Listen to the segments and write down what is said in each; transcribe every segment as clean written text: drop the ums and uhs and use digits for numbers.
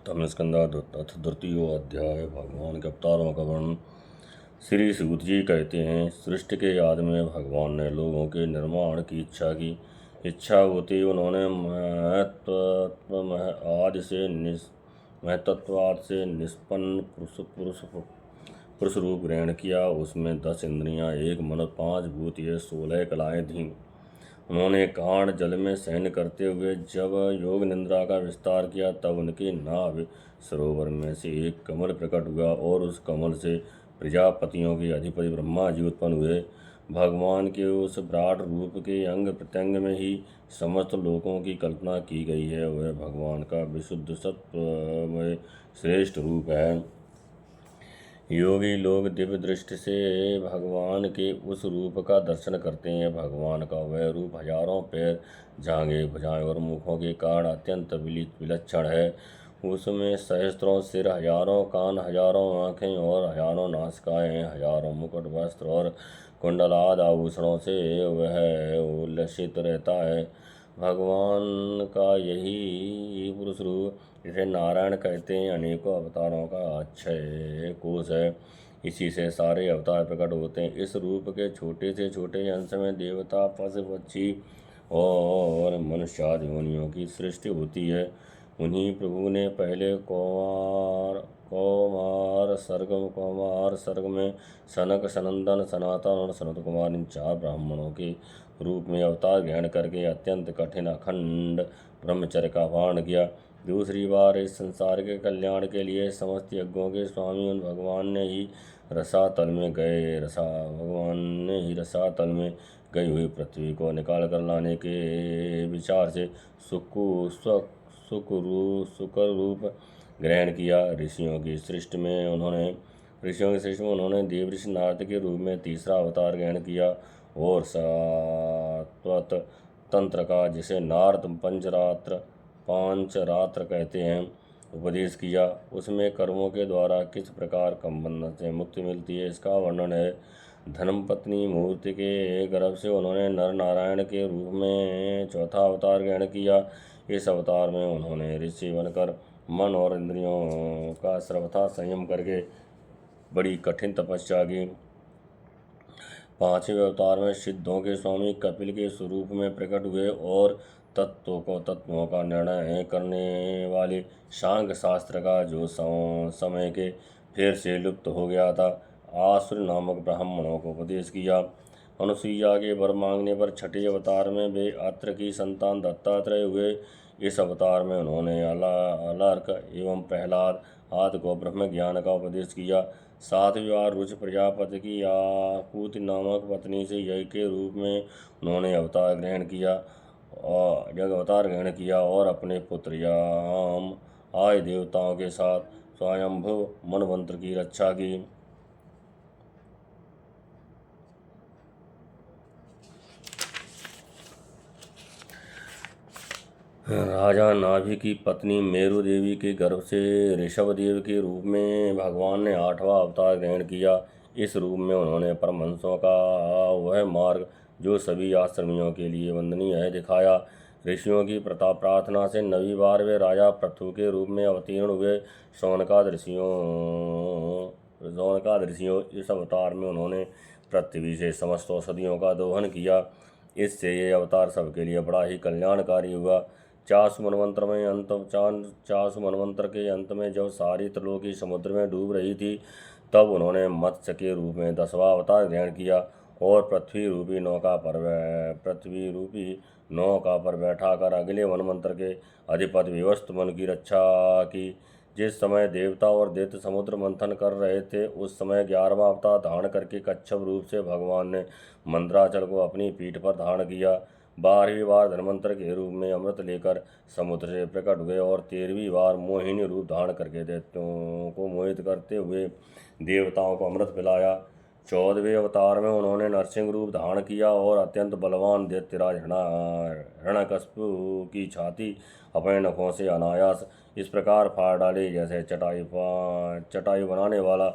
तम स्कंदाथ द्वितीयो अध्याय। भगवान के अवतारों का वर्णन। श्री सूत जी कहते हैं, सृष्टि के आदि में भगवान ने लोगों के निर्माण की इच्छा की। इच्छा होती उन्होंने महतत्वाद से निष्पन्न पुरुष रूप ग्रहण किया। उसमें 10 इंद्रियां, 1 मन, 5 भूत, ये 16 कलाएं थीं। उन्होंने कांड जल में शयन करते हुए जब योग निद्रा का विस्तार किया, तब उनके नाभि सरोवर में से एक कमल प्रकट हुआ और उस कमल से प्रजापतियों के अधिपति ब्रह्मा जी उत्पन्न हुए। भगवान के उस विराट रूप के अंग प्रत्यंग में ही समस्त लोकों की कल्पना की गई है। वह भगवान का विशुद्ध सत्वमय श्रेष्ठ रूप है। योगी लोग दिव्य दृष्टि से भगवान के उस रूप का दर्शन करते हैं। भगवान का वह रूप हजारों पैर, जांघें, भुजाएं और मुखों के कारण अत्यंत विलक्षण है। उसमें सहस्त्रों सिर, हजारों कान, हजारों आँखें और हजारों नासिकाएं, हजारों मुकुट, वस्त्र और कुंडलाद आभूषणों से वह उल्लसित रहता है। भगवान का यही पुरुष रूप, जिसे नारायण कहते हैं, अनेकों अवतारों का अक्षय कोश है। इसी से सारे अवतार प्रकट होते हैं। इस रूप के छोटे से छोटे अंश में देवता, पशु, पक्षी और मनुष्य आदि योनियों की सृष्टि होती है। उन्हीं प्रभु ने पहले कौमार सर्ग में सनक, सनंदन, सनातन और सनत कुमार इन 4 ब्राह्मणों के रूप में अवतार ग्रहण करके अत्यंत कठिन अखंड ब्रह्मचर्य का पालन किया। दूसरी बार इस संसार के कल्याण के लिए समस्त यज्ञों के स्वामी उन भगवान ने ही रसातल में गई हुई पृथ्वी को निकाल कर लाने के विचार से सुकर रूप ग्रहण किया। ऋषियों की सृष्टि में उन्होंने देव ऋषि नारद के रूप में तीसरा अवतार ग्रहण किया और सात्वत तंत्र का, जिसे नारद पांचरात्र कहते हैं, उपदेश किया। उसमें कर्मों के द्वारा किस प्रकार बंधन से मुक्ति मिलती है, इसका वर्णन है। धर्मपत्नी मूर्ति के गर्भ से उन्होंने नर नारायण के रूप में चौथा अवतार ग्रहण किया। इस अवतार में उन्होंने ऋषि बनकर मन और इंद्रियों का सर्वथा संयम करके बड़ी कठिन तपस्या की। 5वें अवतार में सिद्धों के स्वामी कपिल के स्वरूप में प्रकट हुए और तत्वों का निर्णय करने वाले सांख्य शास्त्र का, जो समय के फेर से लुप्त हो गया था, आसुर नामक ब्राह्मणों को उपदेश किया। अनुसुईया के वर मांगने पर 6ठे अवतार में वे अत्र की संतान दत्तात्रेय हुए। इस अवतार में उन्होंने अलर्क एवं प्रहलाद आदि को ब्रह्म ज्ञान का उपदेश किया। 7वीं बार रुचि प्रजापति की आपूति नामक पत्नी से यज्ञ के रूप में उन्होंने अवतार ग्रहण किया और अपने पुत्र याम आदि देवताओं के साथ स्वयंभु मनवंतर की रक्षा की। राजा नाभि की पत्नी मेरु देवी के गर्भ से ऋषभ देव के रूप में भगवान ने 8वां अवतार ग्रहण किया। इस रूप में उन्होंने परमहंसों का वह मार्ग, जो सभी आश्रमियों के लिए वंदनीय है, दिखाया। ऋषियों की प्रार्थना से 9वीं बार वे राजा पृथु के रूप में अवतीर्ण हुए। शौनकाद ऋषियों इस अवतार में उन्होंने पृथ्वी से समस्त औषधियों का दोहन किया। इससे ये अवतार सबके लिए बड़ा ही कल्याणकारी हुआ। 400 मनवंतर के अंत में जब सारी त्रिलोकी समुद्र में डूब रही थी, तब उन्होंने मत्स्य के रूप में 10वां अवतार ग्रहण किया और पृथ्वी रूपी नौका पर बैठाकर अगले मनवंतर के अधिपति विवस्त्र मन की रक्षा की। जिस समय देवता और दैत्य समुद्र मंथन कर रहे थे, उस समय 11वां अवतार धारण करके कच्छप रूप से भगवान ने मंदराचल को अपनी पीठ पर धारण किया। 12वीं बार धन्वंतर के रूप में अमृत लेकर समुद्र से प्रकट हुए और 13वीं बार मोहिनी रूप धारण करके दैत्यों को मोहित करते हुए देवताओं को अमृत पिलाया। 14वें अवतार में उन्होंने नरसिंह रूप धारण किया और अत्यंत बलवान दैत्यराज हिरण्यकशिपु की छाती अपने नखों से अनायास इस प्रकार फाड़ डाली, जैसे चटाई बनाने वाला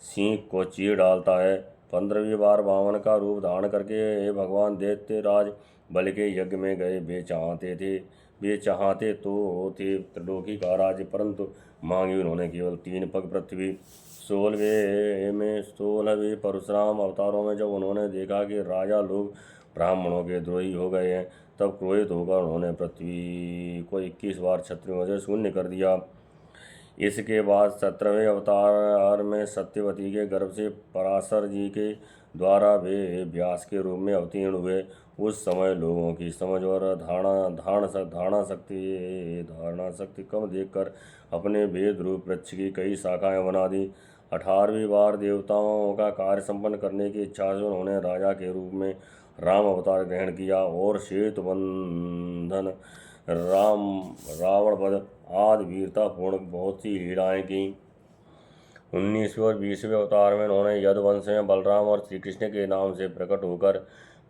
सींग को चीर डालता है। 15वीं बार वामन का रूप धारण करके भगवान दैत्यराज बल के यज्ञ में गए वे चाहते थे। वे चाहते तो थे त्रिलोकी का राज्य, परंतु मांगी उन्होंने केवल 3 पग पृथ्वी। 16वें परशुराम अवतारों में जब उन्होंने देखा कि राजा लोग ब्राह्मणों के द्रोही हो गए हैं, तब क्रोधित होकर उन्होंने पृथ्वी को 21 बार क्षत्रियों से शून्य कर दिया। इसके बाद 17वें अवतार में सत्यवती के गर्भ से पराशर जी के द्वारा वे व्यास के रूप में अवतीर्ण हुए। उस समय लोगों की समझ और धारणा शक्ति कम देखकर अपने वेद रूप वृक्ष की कई शाखाएं बना दी। 18वीं बार देवताओं का कार्य संपन्न करने की इच्छा से उन्होंने राजा के रूप में राम अवतार ग्रहण किया और सेतु बंधन, रावण वध आदि वीरतापूर्ण बहुत सी लीलाएं की। 19वें और 20वें अवतार में उन्होंने यदुवंश में बलराम और श्री कृष्ण के नाम से प्रकट होकर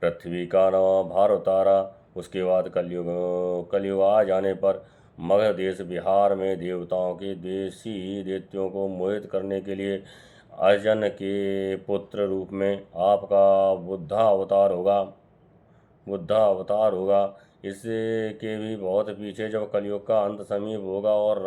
पृथ्वी का भार उतारा। उसके बाद कलयुग आ जाने पर मगध देश बिहार में देवताओं के देशी दैत्यों को मोहित करने के लिए अर्जन के पुत्र रूप में आपका बुद्धा अवतार होगा। इसके भी बहुत पीछे जब कलयुग का अंत समीप होगा और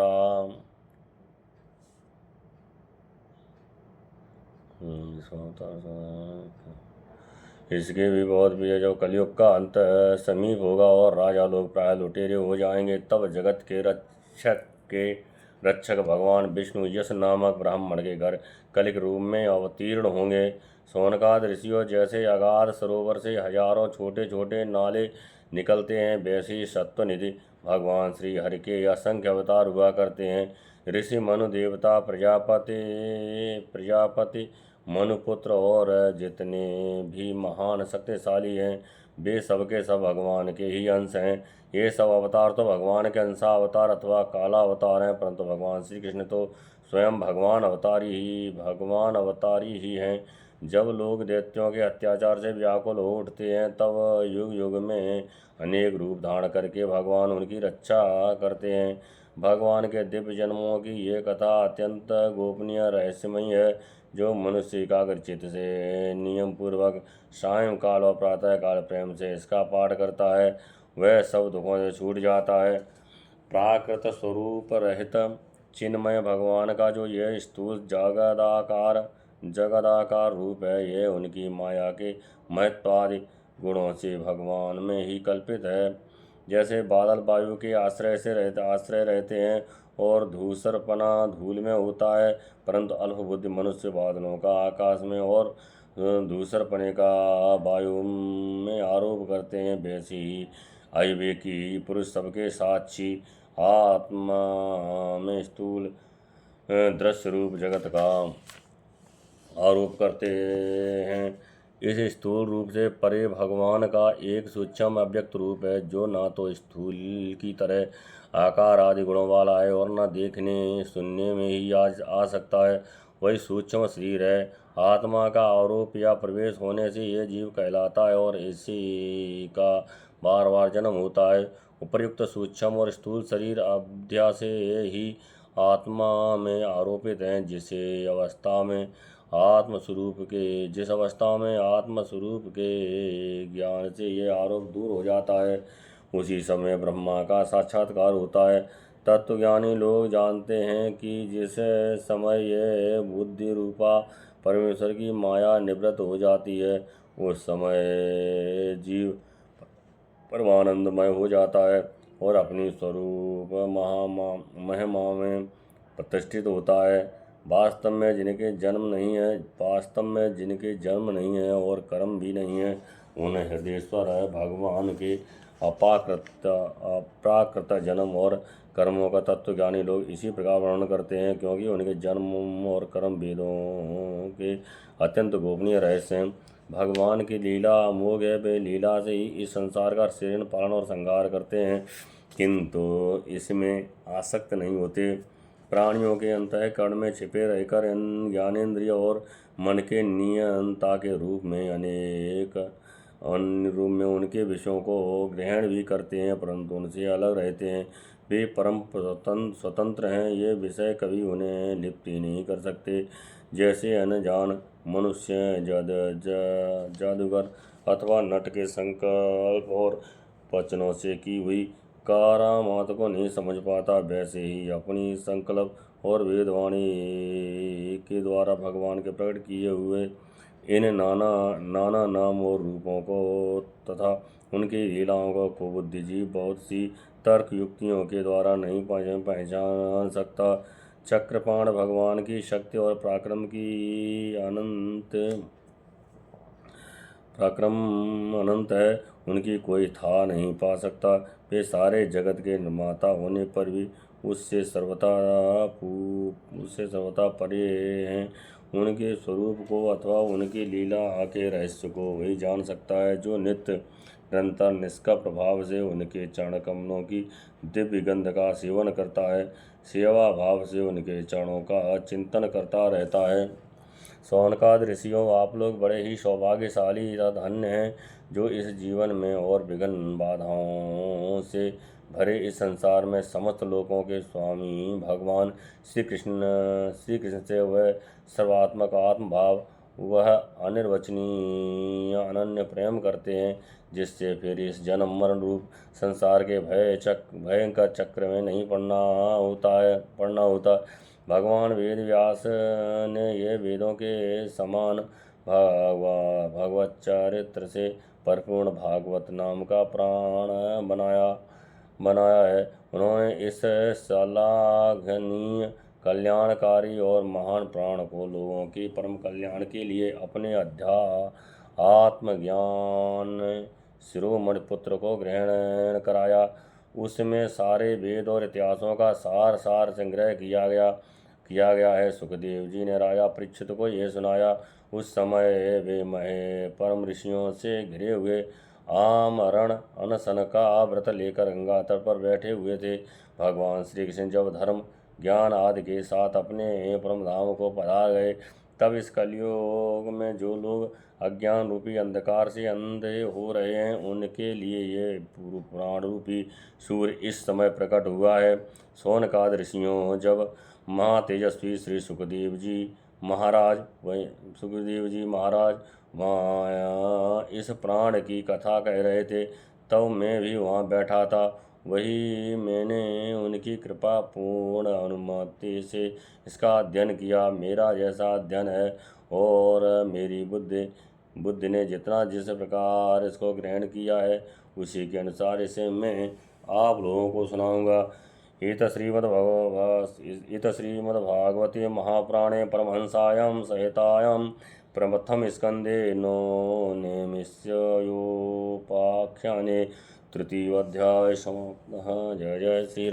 इसके भी बहुत पीछे जब कलयुग का अंत समीप होगा और राजा लोग प्राय लुटेरे हो जाएंगे, तब जगत के रक्षक भगवान विष्णु यश नामक ब्राह्मण के घर कलिक रूप में अवतीर्ण होंगे। सोनकाद ऋषियों जैसे अगाध सरोवर से हजारों छोटे छोटे नाले निकलते हैं, वैसे ही सत्वनिधि भगवान श्री हरि के असंख्य अवतार हुआ करते हैं। ऋषि मनु देवता प्रजापति मनुपुत्र और जितने भी महान शक्तिशाली हैं, वे सबके सब भगवान के ही अंश हैं। ये सब अवतार तो भगवान के अंशा अवतार अथवा काला अवतार हैं, परंतु भगवान श्री कृष्ण तो स्वयं भगवान अवतारी ही हैं। जब लोग दैत्यों के अत्याचार से व्याकुल हो उठते हैं, तब युग युग में अनेक रूप धारण करके भगवान उनकी रक्षा करते हैं। भगवान के दिव्य जन्मों की ये कथा अत्यंत गोपनीय रहस्यमयी है। जो मनुष्य एकाग्रचित्त से नियम पूर्वक सायंकाल और प्रातःकाल प्रेम से इसका पाठ करता है, वह सब दुखों से छूट जाता है। प्राकृत स्वरूप रहित चिन्मय भगवान का जो यह स्थूल जगदाकार रूप है, यह उनकी माया के महत्वादि गुणों से भगवान में ही कल्पित है। जैसे बादल वायु के आश्रय रहते हैं और धूसरपना धूल में होता है, परंतु अल्प बुद्धि मनुष्य बादलों का आकाश में और धूसरपने का वायु में आरोप करते हैं, वैसे ही अविवेकी पुरुष सबके साक्षी आत्मा में स्थूल दृश्य रूप जगत का आरोप करते हैं। इस स्थूल रूप से परे भगवान का एक सूक्ष्म अव्यक्त रूप है, जो ना तो स्थूल की तरह आकार आदि गुणों वाला है और न देखने सुनने में ही आ सकता है। वही सूक्ष्म शरीर है। आत्मा का आरोप या प्रवेश होने से यह जीव कहलाता है और इसी का बार बार जन्म होता है। उपर्युक्त सूक्ष्म और स्थूल शरीर अध्यास से ही आत्मा में आरोपित हैं। जिस अवस्था में आत्मस्वरूप के ज्ञान से ये आरोप दूर हो जाता है, उसी समय ब्रह्मा का साक्षात्कार होता है। तत्वज्ञानी लोग जानते हैं कि जिस समय यह बुद्धि रूपा परमेश्वर की माया निवृत्त हो जाती है, उस समय जीव परमानंदमय हो जाता है और अपनी स्वरूप महिमा में प्रतिष्ठित होता है। वास्तव में जिनके जन्म नहीं है और कर्म भी नहीं है, उन्हें हृदयेश्वर भगवान के अप्राकृत जन्म और कर्मों का तत्वज्ञानी लोग इसी प्रकार वर्णन करते हैं, क्योंकि उनके जन्म और कर्म वेदों के अत्यंत गोपनीय रहस्य हैं। भगवान की लीला अमोघ है। वे लीला से ही इस संसार का सृजन पालन और संहार करते हैं, किंतु इसमें आसक्त नहीं होते। प्राणियों के अंतःकरण में छिपे रहकर ज्ञानेंद्रिय और मन के नियंता के रूप में अनेक अन्य रूप में उनके विषयों को ग्रहण भी करते हैं, परंतु उनसे अलग रहते हैं। वे परम स्वतंत्र हैं। ये विषय कभी उन्हें लिप्त ही नहीं कर सकते। जैसे अनजान मनुष्य जादूगर अथवा नट के संकल्प और वचनों से की हुई कारामात को नहीं समझ पाता, वैसे ही अपनी संकल्प और वेदवाणी के द्वारा भगवान के प्रकट किए हुए इन नाना नाना नाम और रूपों को तथा उनकी लीलाओं को बुद्धिजीव बहुत सी तर्क युक्तियों के द्वारा नहीं पहचान सकता। चक्रपाण भगवान की शक्ति और पराक्रम अनंत है, उनकी कोई था नहीं पा सकता। वे सारे जगत के निर्माता होने पर भी उससे सर्वथा परे हैं। उनके स्वरूप को अथवा उनकी लीला के रहस्य को वही जान सकता है जो नित्य निरंतर निष्कपट भाव से उनके चरण कमलों की दिव्य गंध का सेवन करता है, सेवा भाव से उनके चरणों का चिंतन करता रहता है। शौनकादि ऋषियों, आप लोग बड़े ही सौभाग्यशाली तथा धन्य हैं, जो इस जीवन में और विघ्न बाधाओं से भरे इस संसार में समस्त लोकों के स्वामी भगवान श्री कृष्ण से वह सर्वात्मक आत्मभाव, वह अनिर्वचनीय अनन्य प्रेम करते हैं, जिससे फिर इस जन्म मरण रूप संसार के भयंकर चक्र में नहीं पड़ना होता। भगवान वेद व्यास ने ये वेदों के समान भगवत चरित्र से परिपूर्ण भागवत नाम का प्राण बनाया है। उन्होंने इस श्लाघनीय कल्याणकारी और महान प्राण को लोगों के परम कल्याण के लिए अपने आत्मज्ञान शिरोमणि पुत्र को ग्रहण कराया। उसमें सारे वेद और इतिहासों का सार संग्रह किया गया है। सुखदेव जी ने राजा परीक्षित को यह सुनाया। उस समय वे परम ऋषियों से घिरे हुए आमरण अनशन का व्रत लेकर गंगा तट पर बैठे हुए थे। भगवान श्री कृष्ण जब धर्म ज्ञान आदि के साथ अपने परम धाम को पधार गए, तब इस कलयुग में जो लोग अज्ञान रूपी अंधकार से अंधे हो रहे हैं, उनके लिए ये पूर्व पुराण रूपी सूर्य इस समय प्रकट हुआ है। शौनकादि ऋषियों, जब महातेजस्वी श्री सुखदेव जी महाराज वहाँ इस प्राण की कथा कह रहे थे, तब मैं भी वहाँ बैठा था। वही मैंने उनकी कृपा पूर्ण अनुमति से इसका अध्ययन किया। मेरा जैसा अध्ययन है और मेरी बुद्धि ने जिस प्रकार इसको ग्रहण किया है, उसी के अनुसार इसे मैं आप लोगों को सुनाऊंगा। इत श्रीमद्भागवते महापुराणे परमहंसायां संहितायां प्रथम स्कंदे नवनिमिषयोपाख्याने तृतीयोऽध्यायः समाप्तः। जय जय श्री